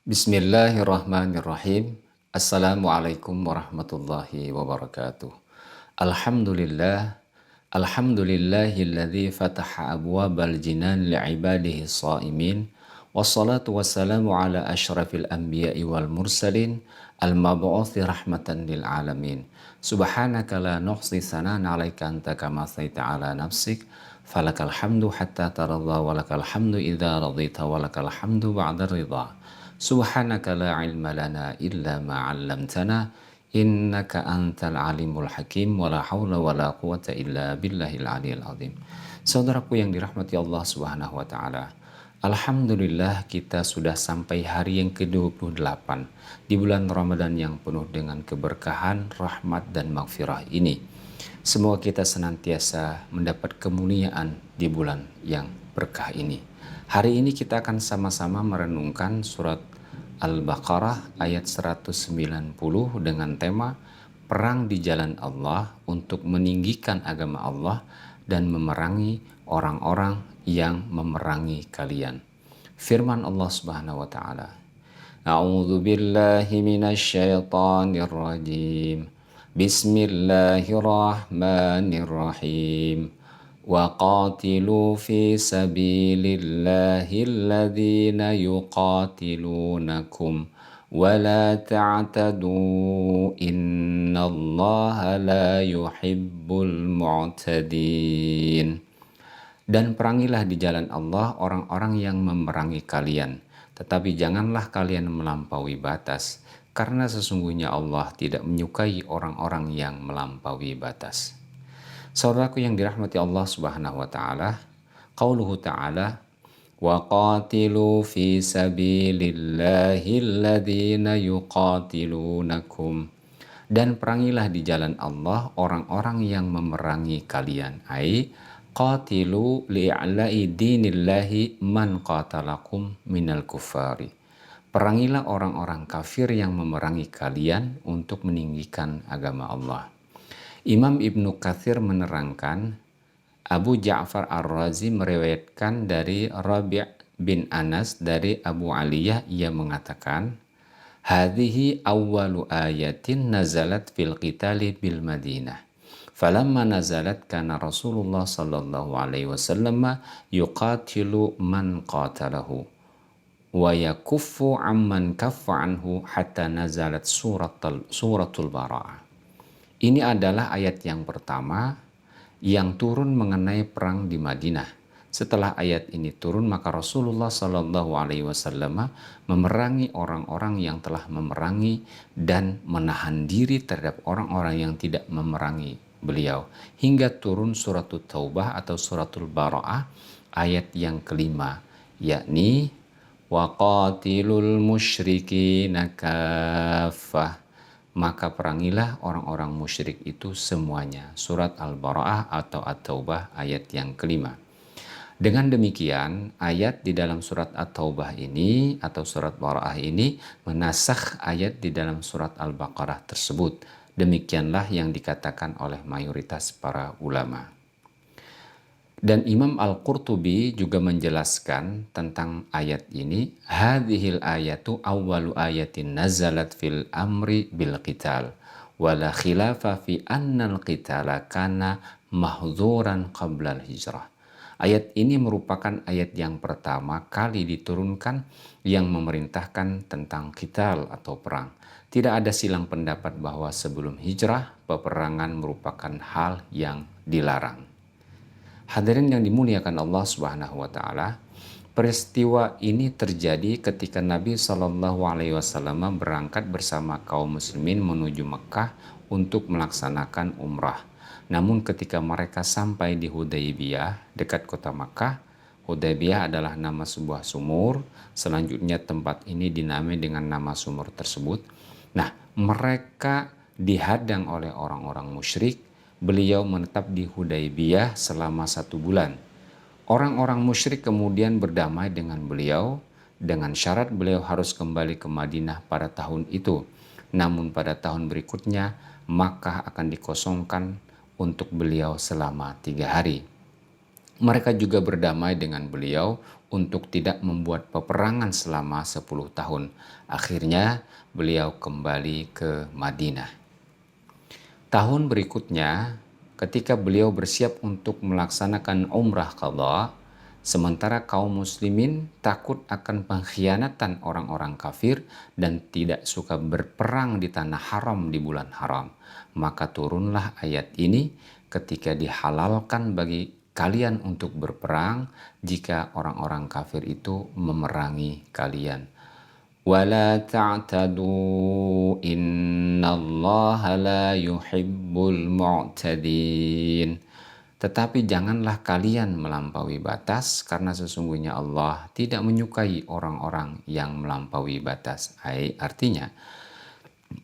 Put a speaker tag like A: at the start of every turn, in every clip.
A: Bismillahirrahmanirrahim. Assalamualaikum warahmatullahi wabarakatuh. Alhamdulillah, alhamdulillahilladzi fataha abwabal jinan li'ibadihi sha'imin. Wassalatu wassalamu ala asyrafil anbiya'i wal mursalin, al-mab'uthi rahmatan lil alamin. Subhanaka la nuhsi sanan 'alaika anta kama saita ala nafsik. Falakal hamdu hatta taradha walakal hamdu idza radita walakal hamdu ba'da ridha. Subhanaka la ilma lana illa ma 'allamtana innaka antal alimul hakim wa la haula wa la quwata illa billahil aliyil azim. Saudaraku yang dirahmati Allah Subhanahu wa taala. Alhamdulillah kita sudah sampai hari yang ke-28 di bulan Ramadan yang penuh dengan keberkahan, rahmat dan maghfirah ini. Semoga kita senantiasa mendapat kemuliaan di bulan yang berkah ini. Hari ini kita akan sama-sama merenungkan surat Al-Baqarah ayat 190 dengan tema Perang di Jalan Allah untuk meninggikan agama Allah dan memerangi orang-orang yang memerangi kalian. Firman Allah Subhanahu wa taala. A'udzu billahi minasyaitonir rajim. Bismillahirrahmanirrahim. وَقَاتِلُوا فِي سَبِيلِ اللَّهِ الَّذِينَ يُقَاتِلُونَكُمْ وَلَا تَعْتَدُوا إِنَّ اللَّهَ لَا يُحِبُّ الْمُعْتَدِينَ. Dan perangilah di jalan Allah orang-orang yang memerangi kalian, tetapi janganlah kalian melampaui batas, karena sesungguhnya Allah tidak menyukai orang-orang yang melampaui batas. Saudaraku yang dirahmati Allah Subhanahu wa taala, qauluhu ta'ala wa qatilu fi sabilillahi alladhina yuqatilunakum, dan perangilah di jalan Allah orang-orang yang memerangi kalian, ai qatilu li'ala'i dinillahi man qatalakum minal kuffari. Perangilah orang-orang kafir yang memerangi kalian untuk meninggikan agama Allah. Imam Ibnu Katsir menerangkan, Abu Ja'far Ar-Razi meriwayatkan dari Rabi' bin Anas dari Abu Aliyah, ia mengatakan, hadhihi awwalu ayatin nazalat fil qitali bil Madinah. Falamma nazalat kana Rasulullah sallallahu alaihi wasallam yuqatilu man qatalahu wa yakuffu amman kaffa anhu hatta nazalat suratul Bara'ah. Ini adalah ayat yang pertama yang turun mengenai perang di Madinah. Setelah ayat ini turun, maka Rasulullah Shallallahu Alaihi Wasallam memerangi orang-orang yang telah memerangi dan menahan diri terhadap orang-orang yang tidak memerangi beliau, hingga turun suratul Taubah atau suratul Bara'ah ayat yang kelima, yakni waqatilul musyrikina kaffah. Maka perangilah orang-orang musyrik itu semuanya. Surat Al-Bara'ah atau At-Taubah ayat yang kelima. Dengan demikian, ayat di dalam surat At-Taubah ini atau surat Bara'ah ini menasakh ayat di dalam surat Al-Baqarah tersebut. Demikianlah yang dikatakan oleh mayoritas para ulama. Dan Imam Al-Qurtubi juga menjelaskan tentang ayat ini, hadhil ayatu awwalu ayatin nazalat fil amri bil qital wala khilafa fi annal qitala kana mahdzuran qabla al-hijrah. Ayat ini merupakan ayat yang pertama kali diturunkan yang memerintahkan tentang qital atau perang. Tidak ada silang pendapat bahwa sebelum hijrah peperangan merupakan hal yang dilarang. Hadirin yang dimuliakan Allah Subhanahu wa taala, peristiwa ini terjadi ketika Nabi Shallallahu alaihi wasallam berangkat bersama kaum muslimin menuju Mekah untuk melaksanakan umrah. Namun ketika mereka sampai di Hudaybiyah dekat kota Mekah, Hudaybiyah adalah nama sebuah sumur, selanjutnya tempat ini dinamai dengan nama sumur tersebut. Nah, mereka dihadang oleh orang-orang musyrik. Beliau menetap di Hudaybiyah selama 1 bulan. Orang-orang musyrik kemudian berdamai dengan beliau dengan syarat beliau harus kembali ke Madinah pada tahun itu. Namun pada tahun berikutnya Makkah akan dikosongkan untuk beliau selama 3 hari. Mereka juga berdamai dengan beliau untuk tidak membuat peperangan selama 10 tahun. Akhirnya beliau kembali ke Madinah. Tahun berikutnya, ketika beliau bersiap untuk melaksanakan umrah qadha, sementara kaum muslimin takut akan pengkhianatan orang-orang kafir dan tidak suka berperang di tanah haram di bulan haram, maka turunlah ayat ini ketika dihalalkan bagi kalian untuk berperang jika orang-orang kafir itu memerangi kalian. ولا تعتدوا إن الله لا يحب المعتدين. Tetapi janganlah kalian melampaui batas, karena sesungguhnya Allah tidak menyukai orang-orang yang melampaui batas. Artinya,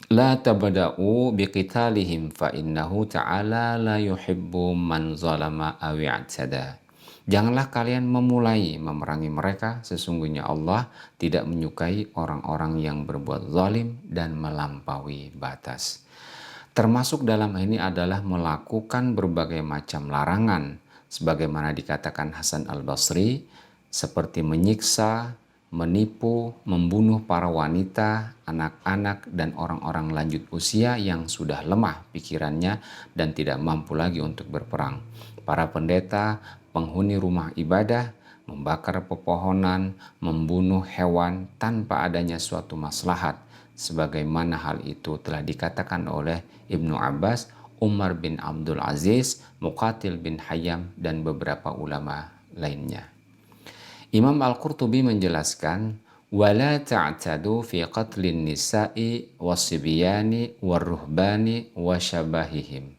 A: la tabda'u biqitalihim fa innahu ta'ala la yuhibbu man zalama aw i'tada. Janganlah kalian memulai memerangi mereka, sesungguhnya Allah tidak menyukai orang-orang yang berbuat zalim dan melampaui batas. Termasuk dalam ini adalah melakukan berbagai macam larangan, sebagaimana dikatakan Hasan al-Basri, seperti menyiksa, menipu, membunuh para wanita, anak-anak, dan orang-orang lanjut usia yang sudah lemah pikirannya dan tidak mampu lagi untuk berperang. Para pendeta, penghuni rumah ibadah, membakar pepohonan, membunuh hewan tanpa adanya suatu maslahat, sebagaimana hal itu telah dikatakan oleh Ibnu Abbas, Umar bin Abdul Aziz, Muqatil bin Hayyam, dan beberapa ulama lainnya. Imam Al-Qurtubi menjelaskan, wala ta'tadu fi qatlin nisa'i wasibyani warruhbani wasyabahihim.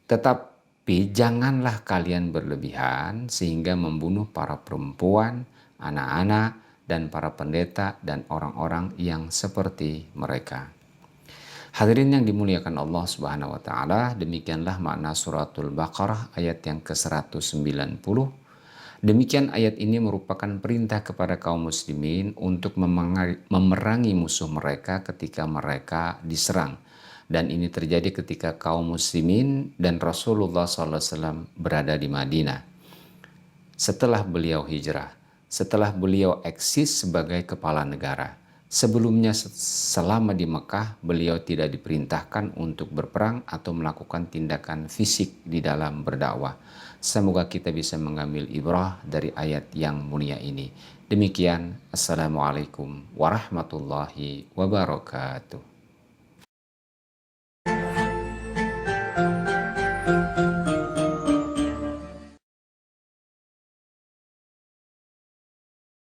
A: Tetapi janganlah kalian berlebihan sehingga membunuh para perempuan, anak-anak, dan para pendeta dan orang-orang yang seperti mereka. Hadirin yang dimuliakan Allah Subhanahu wa taala, demikianlah makna suratul Baqarah ayat yang ke-190. Demikian ayat ini merupakan perintah kepada kaum muslimin untuk memerangi musuh mereka ketika mereka diserang. Dan ini terjadi ketika kaum muslimin dan Rasulullah SAW berada di Madinah. Setelah beliau hijrah, setelah beliau eksis sebagai kepala negara. Sebelumnya selama di Mekah, beliau tidak diperintahkan untuk berperang atau melakukan tindakan fisik di dalam berdakwah. Semoga kita bisa mengambil ibrah dari ayat yang mulia ini. Demikian, Assalamualaikum warahmatullahi wabarakatuh.